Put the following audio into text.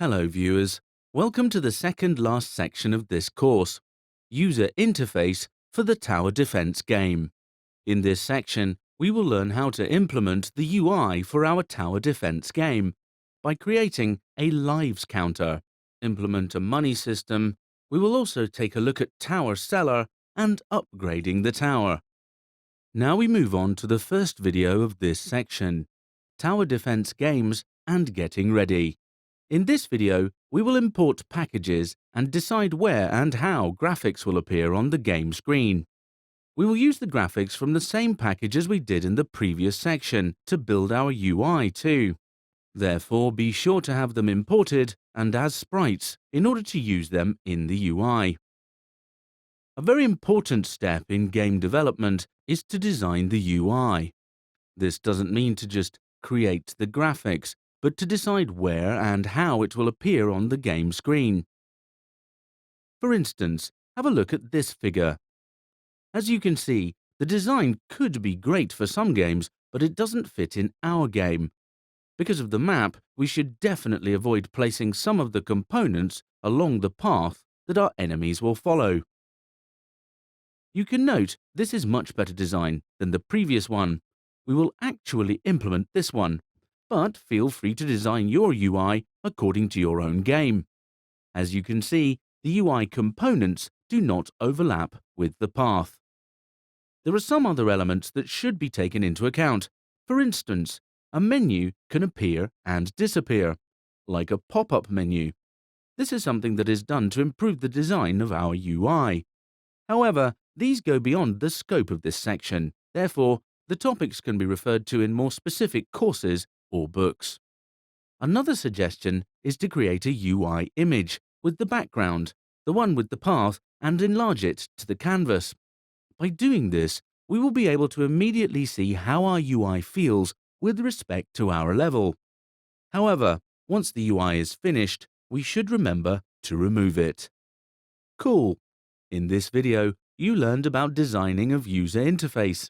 Hello viewers, welcome to the second last section of this course, User Interface for the Tower Defense game. In this section, we will learn how to implement the UI for our Tower Defense game by creating a lives counter, implement a money system. We will also take a look at Tower Seller and upgrading the tower. Now we move on to the first video of this section, Tower Defense games and getting ready. In this video, we will import packages and decide where and how graphics will appear on the game screen. We will use the graphics from the same package as we did in the previous section to build our UI too. Therefore, be sure to have them imported and as sprites in order to use them in the UI. A very important step in game development is to design the UI. This doesn't mean to just create the graphics, but to decide where and how it will appear on the game screen. For instance, have a look at this figure. As you can see, the design could be great for some games, but it doesn't fit in our game. Because of the map, we should definitely avoid placing some of the components along the path that our enemies will follow. You can note this is much better design than the previous one. We will actually implement this one, but feel free to design your UI according to your own game. As you can see, the UI components do not overlap with the path. There are some other elements that should be taken into account. For instance, a menu can appear and disappear, like a pop-up menu. This is something that is done to improve the design of our UI. However, these go beyond the scope of this section. Therefore, the topics can be referred to in more specific courses or books. Another suggestion is to create a UI image with the background, the one with the path, and enlarge it to the canvas. By doing this, we will be able to immediately see how our UI feels with respect to our level. However, once the UI is finished, we should remember to remove it. Cool! In this video, you learned about designing of user interface.